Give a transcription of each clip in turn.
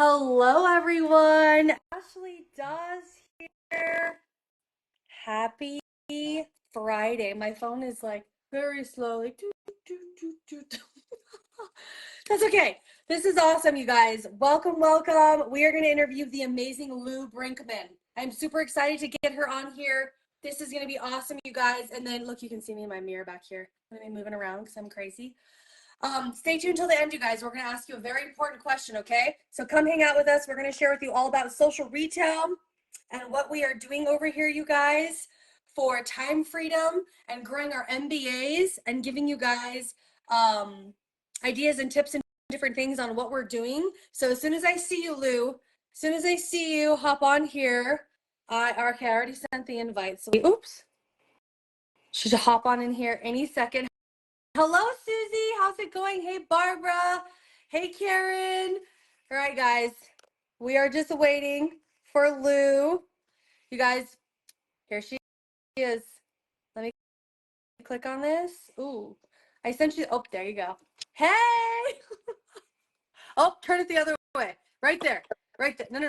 Hello, everyone. Ashley Dawes here. Happy Friday. My phone is like very slowly. That's okay. This is awesome, you guys. Welcome, welcome. We are going to interview the amazing Lou Brinkmann. I'm super excited to get her on here. This is going to be awesome, you guys. And then, look, you can see me in my mirror back here. I'm going to be moving around because I'm crazy. Stay tuned till the end, you guys. We're going to ask you a very important question, okay? So come hang out with us. We're going to share with you all about social retail and what we are doing over here, you guys, for time freedom and growing our MBAs and giving you guys ideas and tips and different things on what we're doing. So as soon as I see you, Lou, as soon as I see you, hop on here. I already sent the invite. So oops. Should hop on in here any second. Hello, Susie. How's it going? Hey, Barbara. Hey, Karen. All right, guys. We are just waiting for Lou. You guys, here she is. Let me click on this. Ooh, I sent you. Oh, there you go. Hey. Oh, turn it the other way. Right there. Right there. No.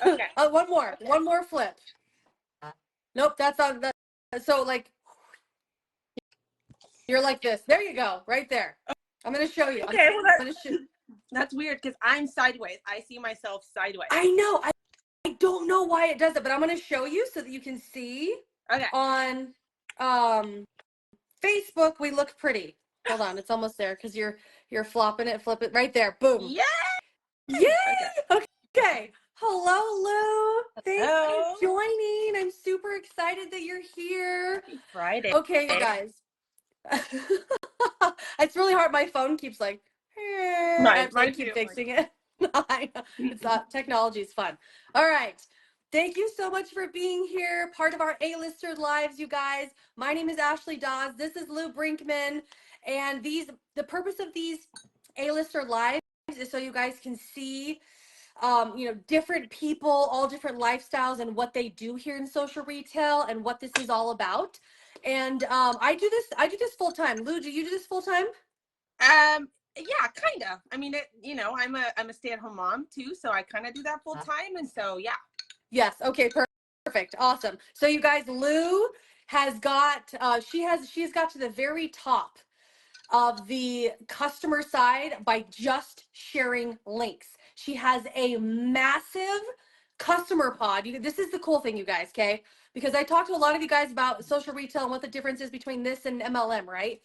Okay. One more flip. Nope, that's on the. So like, you're like this. There you go. Right there. I'm gonna show you. Okay, well that's weird because I'm sideways. I see myself sideways. I know. I don't know why it does it, but I'm gonna show you so that you can see. Okay. On Facebook, we look pretty. Hold on, it's almost there because you're flopping it, flip it right there. Boom. Yay! Yay! Okay. Hello, Lou. Thanks for joining. I'm super excited that you're here. Happy Friday. Okay, you guys. It's really hard. My phone keeps like, I keep fixing it. It's technology is fun. All right. Thank you so much for being here. Part of our A-lister lives, you guys. My name is Ashley Dawes. This is Lou Brinkmann. And the purpose of these A-lister lives is so you guys can see different people, all different lifestyles and what they do here in social retail and what this is all about. And I do this full time. Lou, do you do this full time? Yeah, kind of. I mean, I'm a stay-at-home mom too, so I kind of do that full time, and so yeah. Yes. Okay. Perfect. Awesome. So you guys, Lou has got she's got to the very top of the customer side by just sharing links. She has a massive customer pod. This is the cool thing, you guys, okay? Because I talked to a lot of you guys about social retail and what the difference is between this and MLM, right?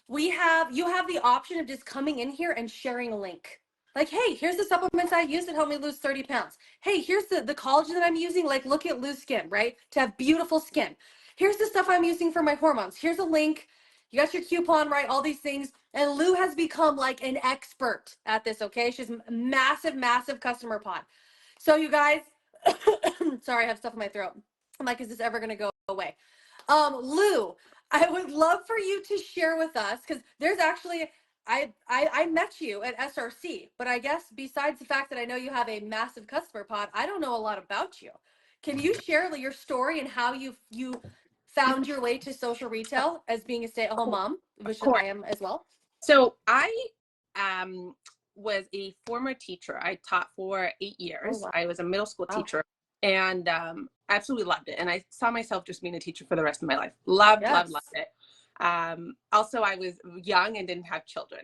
You have the option of just coming in here and sharing a link. Like, hey, here's the supplements I use that help me lose 30 pounds. Hey, here's the collagen that I'm using. Like, look at Lou's skin, right? To have beautiful skin. Here's the stuff I'm using for my hormones. Here's a link. You got your coupon, right? All these things. And Lou has become like an expert at this, okay? She's a massive, massive customer pod. So you guys, sorry, I have stuff in my throat. I'm like, is this ever going to go away? Lou, I would love for you to share with us, because there's actually, I met you at SRC, but I guess besides the fact that I know you have a massive customer pod, I don't know a lot about you. Can you share your story and how you found your way to social retail as being a stay-at-home mom, which I am as well? So I was a former teacher. I taught for 8 years. Oh, wow. I was a middle school teacher, and absolutely loved it. And I saw myself just being a teacher for the rest of my life. Loved it. Also, I was young and didn't have children.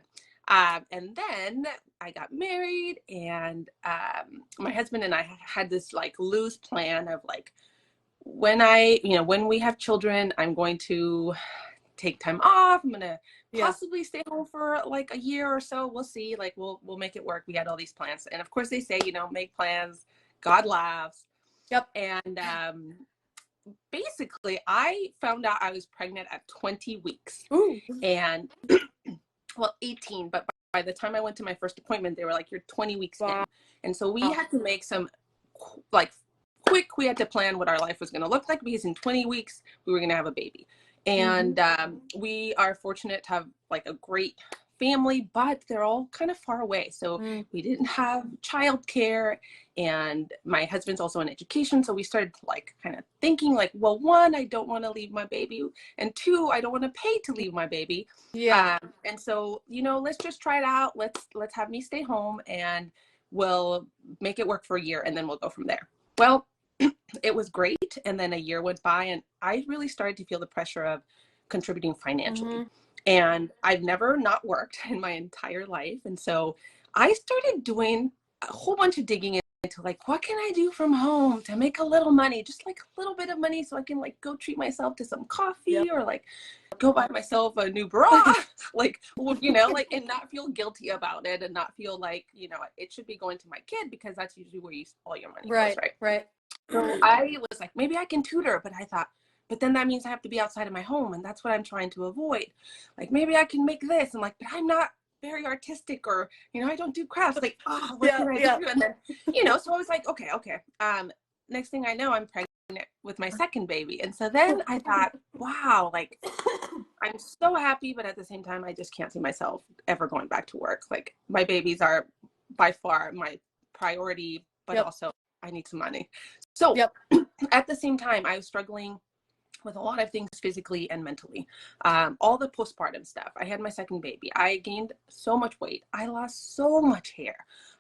And then I got married, and my husband and I had this like loose plan of like, when we have children, I'm going to take time off. I'm going to possibly stay home for like a year or so. We'll see. Like, we'll make it work. We had all these plans. And of course they say, make plans. God laughs. Yep. And basically I found out I was pregnant at 20 weeks. Ooh. And 18, but by the time I went to my first appointment, they were like, you're 20 weeks in. And so we had to make some we had to plan what our life was going to look like, because in 20 weeks we were going to have a baby. And we are fortunate to have like a great family, but they're all kind of far away. So we didn't have childcare, and my husband's also in education. So we started like kind of thinking like, well, one, I don't want to leave my baby, and two, I don't want to pay to leave my baby. Yeah. And so, you know, let's just try it out. Let's have me stay home, and we'll make it work for a year, and then we'll go from there. Well, it was great. And then a year went by, and I really started to feel the pressure of contributing financially. And I've never not worked in my entire life. And so I started doing a whole bunch of digging into like, what can I do from home to make a little money, just like a little bit of money, so I can like go treat myself to some coffee or like go buy myself a new bra, like, you know, like, and not feel guilty about it, and not feel like, you know, it should be going to my kid, because that's usually where all your money goes, right? Right. So I was like, maybe I can tutor, but I thought, but then that means I have to be outside of my home, and that's what I'm trying to avoid. Like, maybe I can make this, and like, but I'm not very artistic, or, you know, I don't do crafts. Like, oh, what can I do? And then, you know, so I was like, okay. Next thing I know, I'm pregnant with my second baby. And so then I thought, wow, like, I'm so happy, but at the same time, I just can't see myself ever going back to work. Like, my babies are by far my priority, but also I need some money. So at the same time, I was struggling with a lot of things physically and mentally. All the postpartum stuff. I had my second baby. I gained so much weight. I lost so much hair.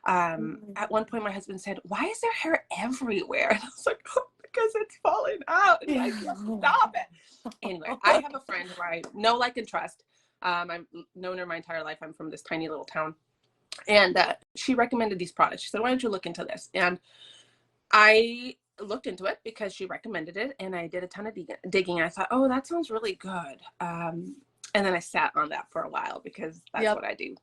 At one point, my husband said, "Why is there hair everywhere?" And I was like, "Oh, because it's falling out, and I can't stop it." Anyway, I have a friend who I know, like, and trust. I've known her my entire life. I'm from this tiny little town. And she recommended these products. She said, "Why don't you look into this?" And I looked into it because she recommended it, and I did a ton of digging. I thought, oh, that sounds really good. And then I sat on that for a while, because that's what I do.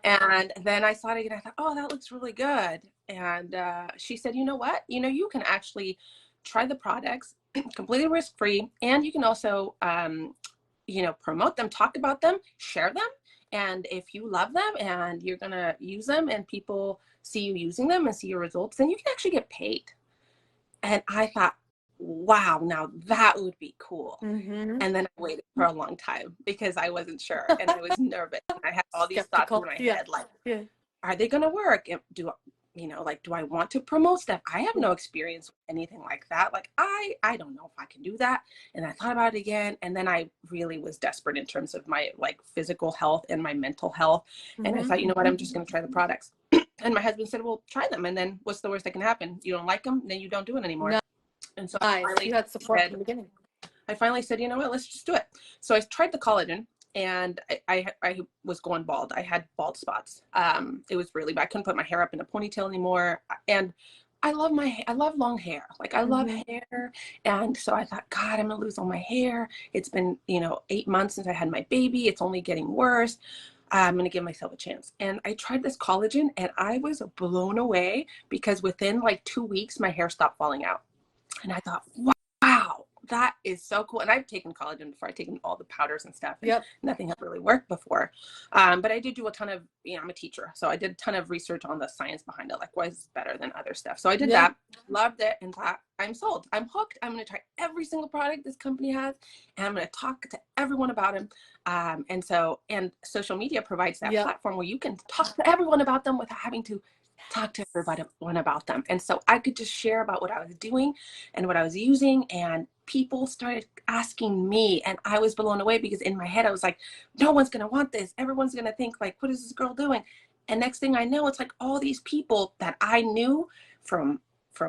And then I saw it again. I thought, oh, that looks really good. And she said, you know what? You know, you can actually try the products completely risk-free, and you can also, you know, promote them, talk about them, share them. And if you love them and you're going to use them, and people see you using them and see your results, then you can actually get paid. And I thought, wow, now that would be cool. And then I waited for a long time, because I wasn't sure, and I was nervous. And I had all these thoughts in my head, like, are they going to work? Do I want to promote stuff? I have no experience with anything like that. Like, I don't know if I can do that. And I thought about it again. And then I really was desperate in terms of my like physical health and my mental health. And I thought, you know what, I'm just going to try the products. And my husband said, well, try them. And then what's the worst that can happen? You don't like them, then you don't do it anymore. No. And so you had support from the beginning. I finally said, you know what, let's just do it. So I tried the collagen, and I was going bald. I had bald spots. It was really bad. I couldn't put my hair up in a ponytail anymore. And I love long hair. Like, I love hair. And so I thought, God, I'm going to lose all my hair. It's been, 8 months since I had my baby. It's only getting worse. I'm going to give myself a chance. And I tried this collagen, and I was blown away, because within like 2 weeks, my hair stopped falling out. And I thought, wow, that is so cool. And I've taken collagen before. I've taken all the powders and stuff. And nothing had really worked before. But I did do a ton of, I'm a teacher. So I did a ton of research on the science behind it. Like, why is this better than other stuff? So I did that, loved it, and thought, I'm sold. I'm hooked. I'm going to try every single product this company has, and I'm going to talk to everyone about them. And social media provides that platform where you can talk to everyone about them without having to talk to everyone about them. And so I could just share about what I was doing and what I was using, and people started asking me, and I was blown away, because in my head I was like, no one's going to want this. Everyone's going to think like, what is this girl doing? And next thing I know, it's like all these people that I knew from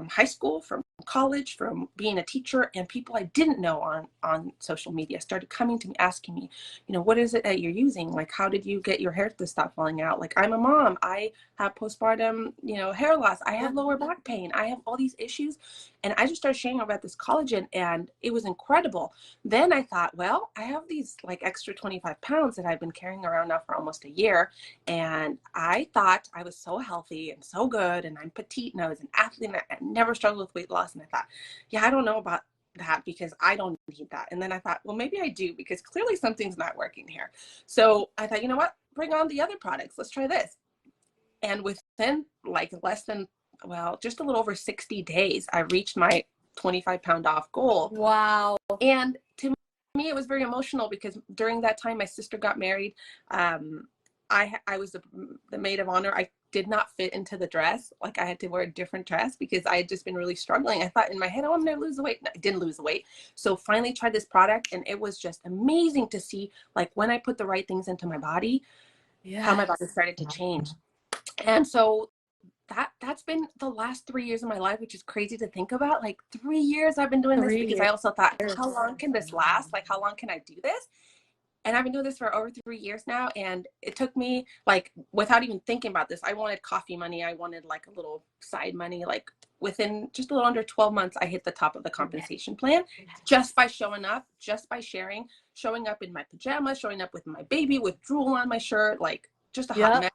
high school, from college, from being a teacher, and people I didn't know on social media started coming to me, asking me, what is it that you're using? Like, how did you get your hair to stop falling out? Like, I'm a mom. I have postpartum, hair loss. I have lower back pain. I have all these issues. And I just started sharing about this collagen, and it was incredible. Then I thought, well, I have these like extra 25 pounds that I've been carrying around now for almost a year. And I thought I was so healthy and so good, and I'm petite, and I was an athlete, and I never struggled with weight loss. And I thought, I don't know about that, because I don't need that. And then I thought, well, maybe I do, because clearly something's not working here. So I thought, you know what, bring on the other products. Let's try this. And within like just a little over 60 days, I reached my 25-pound off goal. Wow. And to me, it was very emotional, because during that time, my sister got married. I was the maid of honor. I did not fit into the dress. Like I had to wear a different dress because I had just been really struggling. I thought in my head, oh, I'm going to lose the weight. No, I didn't lose the weight. So finally tried this product, and it was just amazing to see, like, when I put the right things into my body, how my body started to change. And so that's been the last 3 years of my life, which is crazy to think about. Like 3 years I've been doing this, because I also thought, how long can this last? Like, how long can I do this? And I've been doing this for over 3 years now. And it took me, like, without even thinking about this, I wanted coffee money. I wanted like a little side money. Like within just a little under 12 months, I hit the top of the compensation plan just by showing up, just by sharing, showing up in my pajamas, showing up with my baby, with drool on my shirt, like just a hot mess.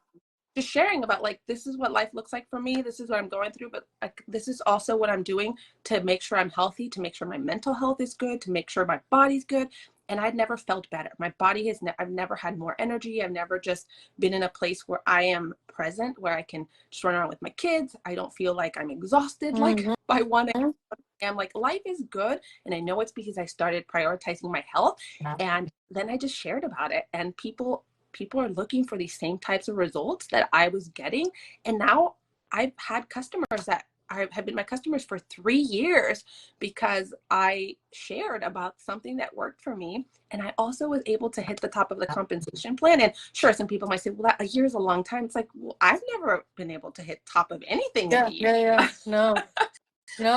Just sharing about, like, this is what life looks like for me. This is what I'm going through. But like, this is also what I'm doing to make sure I'm healthy, to make sure my mental health is good, to make sure my body's good. And I'd never felt better. My body has, I've never had more energy. I've never just been in a place where I am present, where I can just run around with my kids. I don't feel like I'm exhausted, like by 1 a.m. I'm like, life is good. And I know it's because I started prioritizing my health. And then I just shared about it. And people are looking for these same types of results that I was getting. And now I've had customers that have been my customers for 3 years because I shared about something that worked for me. And I also was able to hit the top of the compensation plan. And sure, some people might say, well, a year is a long time. It's like, well, I've never been able to hit top of anything in a year. No,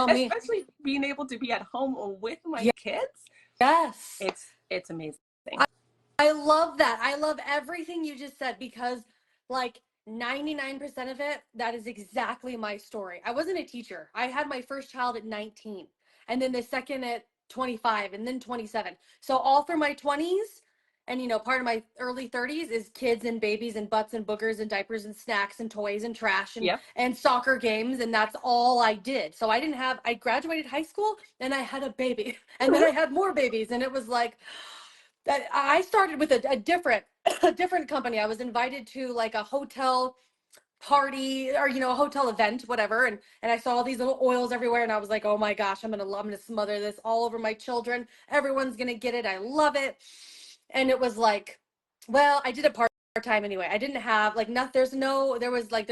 me. Especially being able to be at home with my kids. Yes. It's amazing. I love that. I love everything you just said, because like 99% of it, that is exactly my story. I wasn't a teacher. I had my first child at 19, and then the second at 25, and then 27. So all through my 20s, and part of my early 30s is kids and babies and butts and boogers and diapers and snacks and toys and trash and soccer games, and that's all I did. So I graduated high school and I had a baby, and then I had more babies, and it was like that. I started with a different a different company. I was invited to like a hotel party, or a hotel event, whatever, and I saw all these little oils everywhere, and I was like, oh my gosh, I'm gonna smother this all over my children. Everyone's gonna get it. I love it. And it was like, well, I did it part time anyway. I didn't have like there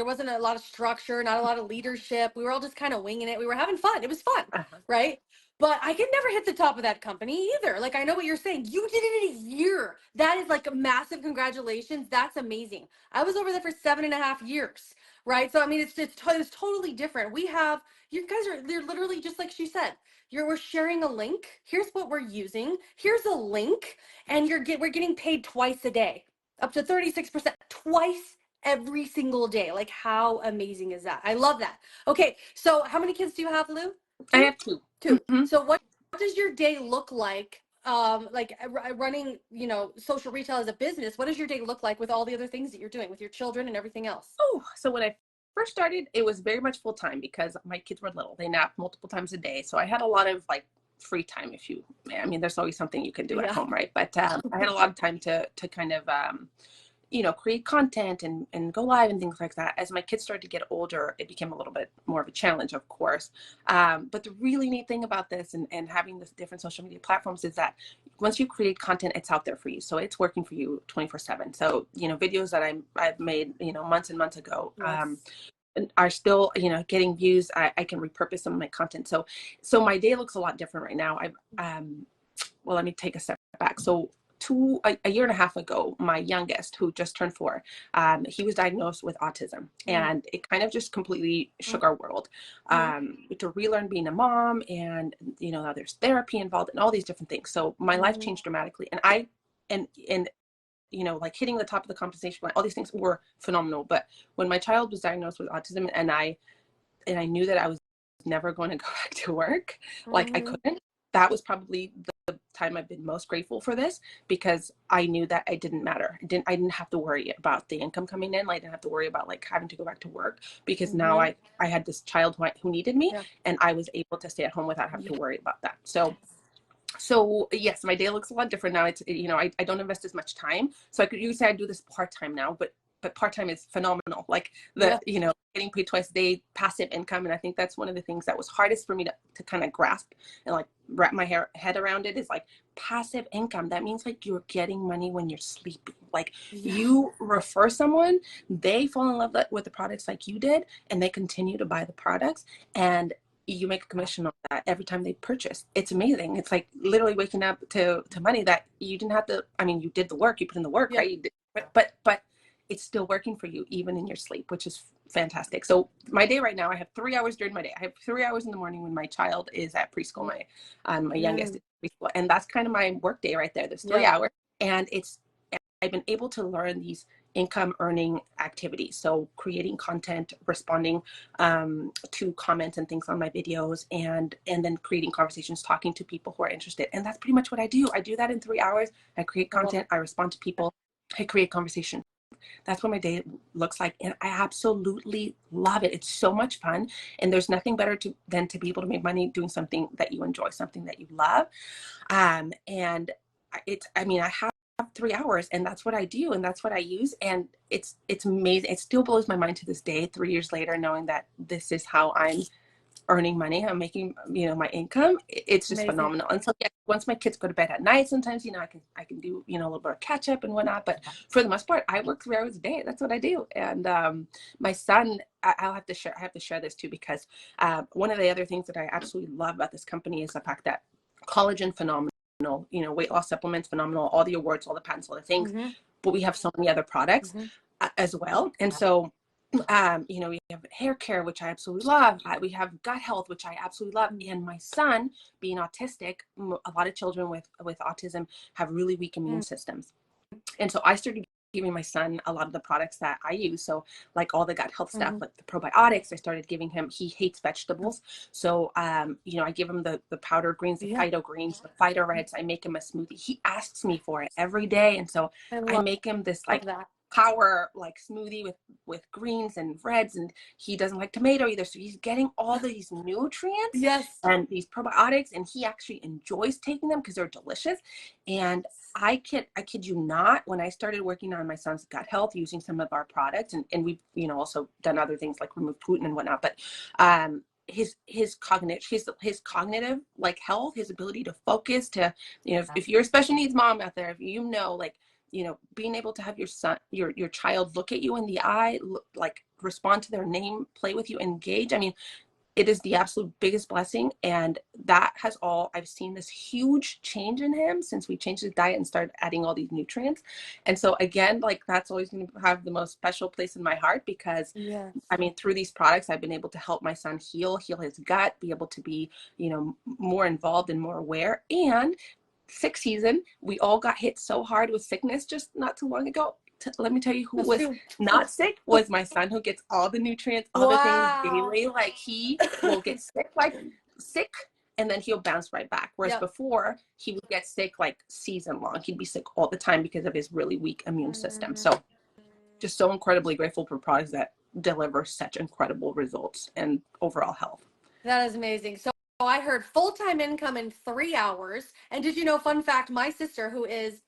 wasn't a lot of structure, not a lot of leadership. We were all just kind of winging it. We were having fun. It was fun, right? But I could never hit the top of that company either. Like, I know what you're saying. You did it in a year. That is like a massive congratulations. That's amazing. I was over there for 7.5 years, right? So I mean, it's totally different. You guys they're literally just like she said. We're sharing a link. Here's what we're using. Here's a link, and we're getting paid twice a day, up to 36%, twice every single day. Like, how amazing is that? I love that. Okay, so how many kids do you have, Lou? I have two. Mm-hmm. So what does your day look like? Running, social retail as a business. What does your day look like with all the other things that you're doing with your children and everything else? Oh, so when I first started, it was very much full time because my kids were little. They napped multiple times a day, so I had a lot of like free time. There's always something you can do at home, right? But I had a lot of time to kind of create content and go live and things like that. As my kids started to get older, it became a little bit more of a challenge, of course. But the really neat thing about this and having this different social media platforms is that once you create content, it's out there for you. So it's working for you 24/7. So, videos that I've made, months and months ago, are still, getting views. I can repurpose some of my content. So my day looks a lot different right now. Well, let me take a step back. So a year and a half ago, my youngest, who just turned 4, he was diagnosed with autism, and it kind of just completely shook our world. To relearn being a mom, and now there's therapy involved and all these different things. So my life changed dramatically, and like hitting the top of the compensation line, all these things were phenomenal. But when my child was diagnosed with autism, and I knew that I was never going to go back to work, like I couldn't. That was probably the time I've been most grateful for this, because I knew that it didn't matter. I didn't have to worry about the income coming in. I didn't have to worry about like having to go back to work, because now I had this child who needed me, and I was able to stay at home without having to worry about that. So yes, my day looks a lot different now. It's, I don't invest as much time. So you say I do this part-time now, but but part-time is phenomenal. Like the, you know, getting paid twice a day, passive income. And I think that's one of the things that was hardest for me to kind of grasp and like wrap my head around it, is like passive income. That means like you're getting money when you're sleeping. Like you refer someone, they fall in love with the products like you did, and they continue to buy the products, and you make a commission on that every time they purchase. It's amazing. It's like literally waking up to money that you didn't have to, I mean, you did the work, you put in the work, right? You did, but it's still working for you even in your sleep, which is fantastic. So my day right now, I have 3 hours during my day. I have 3 hours in the morning when my child is at preschool, my youngest is preschool, and that's kind of my work day right there. There's 3 hours, and I've been able to learn these income earning activities. So creating content, responding to comments and things on my videos, and then creating conversations, talking to people who are interested. And that's pretty much what I do. I do that in 3 hours. I create content, I respond to people, I create conversation. That's what my day looks like. And I absolutely love it. It's so much fun. And there's nothing better than to be able to make money doing something that you enjoy, something that you love. And I have 3 hours, and that's what I do, and that's what I use, and it's amazing. It still blows my mind to this day, 3 years later, knowing that this is how I'm earning money. I'm making, you know, my income. It's just phenomenal. And so once my kids go to bed at night, sometimes, you know, I can do, you know, a little bit of catch up and whatnot, but for the most part, I work 3 hours a day. That's what I do. And my son, I have to share this too, because one of the other things that I absolutely love about this company is the fact that collagen, phenomenal, you know, weight loss supplements, phenomenal, all the awards, all the patents, all the things, but we have so many other products as well. And so you know, we have hair care, which I absolutely love. We have gut health, which I absolutely love. And my son, being autistic, a lot of children with autism have really weak immune systems. And so I started giving my son a lot of the products that I use. So like all the gut health stuff, like the probiotics, I started giving him. He hates vegetables. So, you know, I give him the powder greens, the phyto greens, the phyto reds. I make him a smoothie. He asks me for it every day. And so I make him this like power like smoothie with greens and reds, and he doesn't like tomato either, so he's getting all these nutrients and these probiotics, and he actually enjoys taking them because they're delicious. And I kid you not, when I started working on my son's gut health using some of our products, and we've, you know, also done other things like remove gluten and whatnot, but his cognitive like health, his ability to focus, to, you know, if you're a special needs mom out there, if you know, like, you know, being able to have your son, your child look at you in the eye, like respond to their name, play with you, engage. I mean, it is the absolute biggest blessing. And that has all, I've seen this huge change in him since we changed his diet and started adding all these nutrients. And so again, like that's always going to have the most special place in my heart, because I mean, through these products, I've been able to help my son heal his gut, be able to be, you know, more involved and more aware. And sick season, we all got hit so hard with sickness just not too long ago. Let me tell you who was not sick was my son, who gets all the nutrients, all the things daily. Like he will get sick, and then he'll bounce right back. Whereas before, he would get sick like season long. He'd be sick all the time because of his really weak immune system. So just so incredibly grateful for products that deliver such incredible results and overall health. That is amazing. So I heard full-time income in 3 hours. And did you know, fun fact, my sister, who is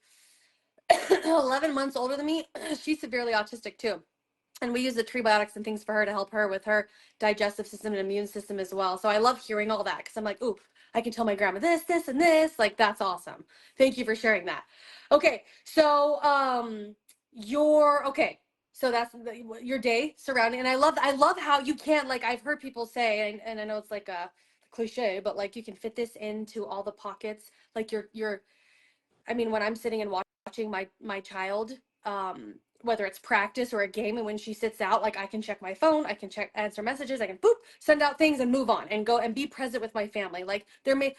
11 months older than me, she's severely autistic too. And we use the prebiotics and things for her to help her with her digestive system and immune system as well. So I love hearing all that, because I'm like, ooh, I can tell my grandma this, this, and this. Like, that's awesome. Thank you for sharing that. Okay, so so that's your day surrounding, and I love how you can't, like, I've heard people say, and I know it's like a cliche, but like you can fit this into all the pockets. Like I mean, when I'm sitting and watching my child, whether it's practice or a game, and when she sits out, like I can check my phone, I can answer messages, I can send out things and move on and go and be present with my family. Like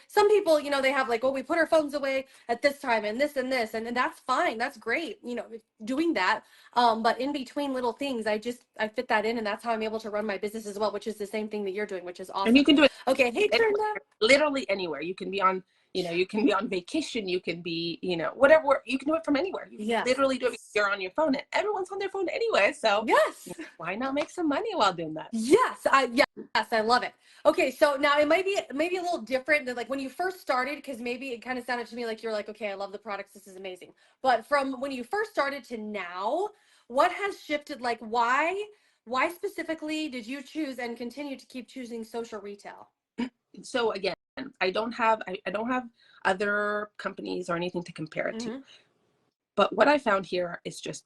some people, you know, they have like, oh, we put our phones away at this time and this and this, and that's fine, that's great, you know, doing that. But in between little things, I fit that in, and that's how I'm able to run my business as well, which is the same thing that you're doing, which is awesome. And you can do it. Okay, hey, literally anywhere. You can be on, you know, you can be on vacation, you can be, you know, whatever, you can do it from anywhere. You can literally do it. You're on your phone, and everyone's on their phone anyway. So you know, why not make some money while doing that? Yes, I love it. Okay, so now it might be maybe a little different than like when you first started, because maybe it kind of sounded to me like you're like, okay, I love the products, this is amazing. But from when you first started to now, what has shifted? Like, why specifically did you choose and continue to keep choosing social retail? So again, I don't have other companies or anything to compare it to. Mm-hmm. But what I found here is just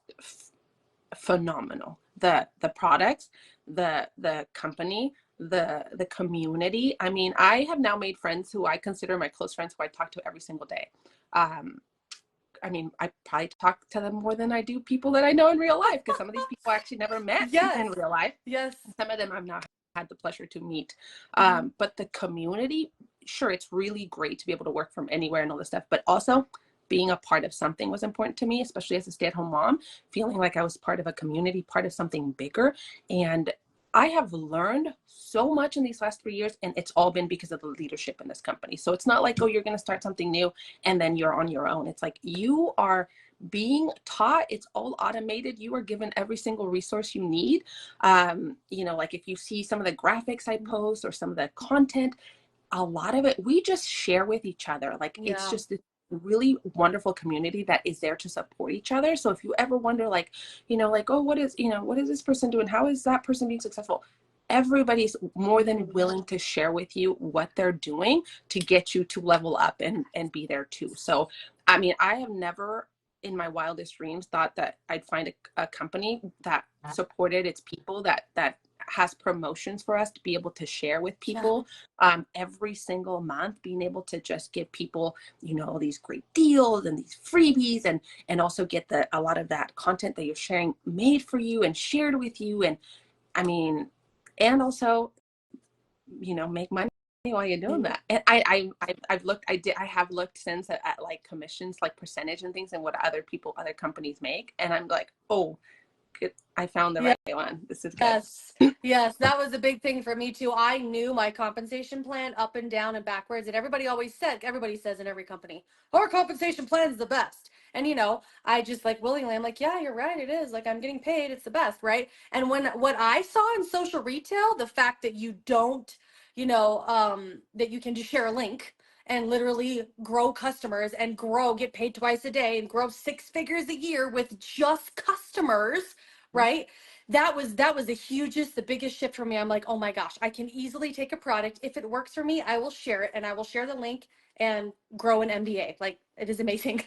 phenomenal. The products, the company, the community. I mean, I have now made friends who I consider my close friends, who I talk to every single day. I mean, I probably talk to them more than I do people that I know in real life, because some of these people I actually never met Yes. in real life. Yes. Some of them I've not had the pleasure to meet. Mm-hmm. But the community, sure, it's really great to be able to work from anywhere and all this stuff, but also being a part of something was important to me, especially as a stay-at-home mom, feeling like I was part of a community, part of something bigger. And I have learned so much in these last 3 years, and it's all been because of the leadership in this company. So it's not like, oh, you're going to start something new and then you're on your own. It's like you are being taught. It's all automated. You are given every single resource you need. You know, like if you see some of the graphics I post or some of the content, a lot of it we just share with each other. Like it's just this really wonderful community that is there to support each other. So if you ever wonder, like, you know, like, oh, what is this person doing? How is that person being successful? Everybody's more than willing to share with you what they're doing to get you to level up and be there too. So, I mean, I have never in my wildest dreams thought that I'd find a company that supported its people, that has promotions for us to be able to share with people every single month, being able to just give people, you know, these great deals and these freebies, and also get a lot of that content that you're sharing made for you and shared with you. And I mean, and also, you know, make money while you're doing that. And I have looked since at like commissions, like percentage and things, and what other companies make, and I'm like, oh, I found the right one. This is good. Yes, that was a big thing for me too. I knew my compensation plan up and down and backwards, and everybody says in every company, our compensation plan is the best. And you know, I just like willingly, I'm like, yeah, you're right, it is. Like I'm getting paid, it's the best, right? And what I saw in social retail, the fact that you don't, you know, that you can just share a link and literally grow customers and get paid twice a day and grow 6 figures a year with just customers, right? That was the biggest shift for me. I'm like, oh my gosh, I can easily take a product. If it works for me, I will share it, and I will share the link and grow an MBA. Like it is amazing.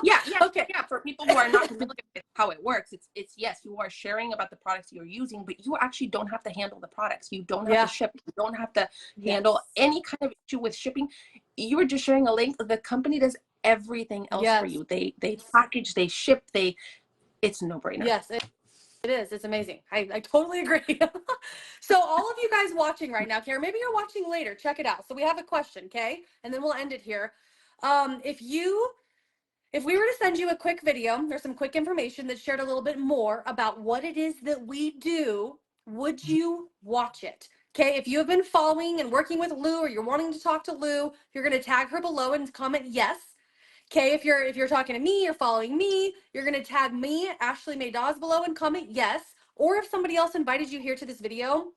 Yeah. Okay. Yeah. For people who are not familiar with how it works, it's yes, you are sharing about the products you're using, but you actually don't have to handle the products. You don't have to ship. You don't have to handle any kind of issue with shipping. You are just sharing a link. The company does everything else for you. They package, they ship, it's a no-brainer. Yes, it is. It's amazing. I totally agree. So all of you guys watching right now, Kara, maybe you're watching later. Check it out. So we have a question, okay? And then we'll end it here. If we were to send you a quick video or some quick information that shared a little bit more about what it is that we do, would you watch it? Okay, if you have been following and working with Lou, or you're wanting to talk to Lou, you're going to tag her below and comment yes. Okay, if you're talking to me, you're following me, you're going to tag me, Ashley May Dawes, below and comment yes. Or if somebody else invited you here to this video,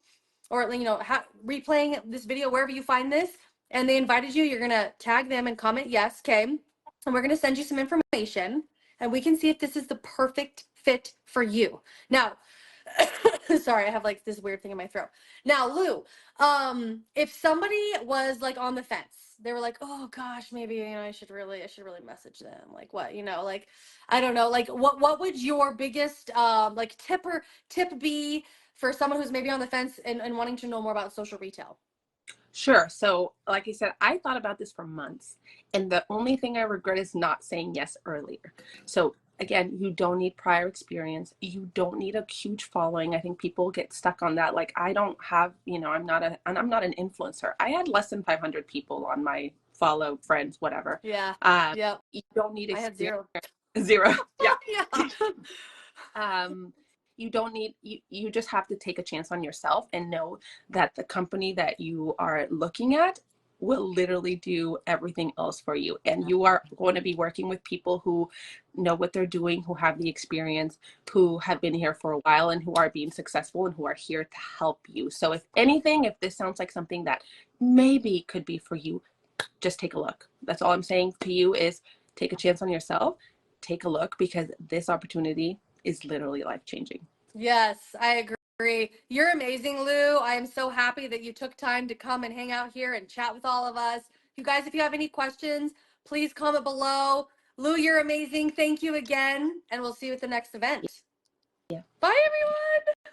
or you know, replaying this video wherever you find this, and they invited you, you're going to tag them and comment yes. Okay, and we're going to send you some information, and we can see if this is the perfect fit for you. Now, sorry, I have like this weird thing in my throat. Now, Lou, if somebody was like on the fence, they were like, oh gosh, maybe, you know, I should really message them. Like what, you know, like, I don't know, like what would your biggest like tip be for someone who's maybe on the fence and wanting to know more about social retail? Sure. So, like I said, I thought about this for months, and the only thing I regret is not saying yes earlier. So, again, you don't need prior experience. You don't need a huge following. I think people get stuck on that. Like, I don't have, you know, I'm not an influencer. I had less than 500 people on my follow, friends, whatever. Yeah. You don't need I had zero. Zero. Yeah. Yeah. You don't need, you just have to take a chance on yourself and know that the company that you are looking at will literally do everything else for you. And you are going to be working with people who know what they're doing, who have the experience, who have been here for a while, and who are being successful and who are here to help you. So if anything, if this sounds like something that maybe could be for you, just take a look. That's all I'm saying to you is take a chance on yourself, take a look, because this opportunity is literally life-changing. Yes, I agree. You're amazing, Lou. I am so happy that you took time to come and hang out here and chat with all of us. You guys, if you have any questions, please comment below. Lou, you're amazing. Thank you again, and we'll see you at the next event. Yeah. Bye, everyone.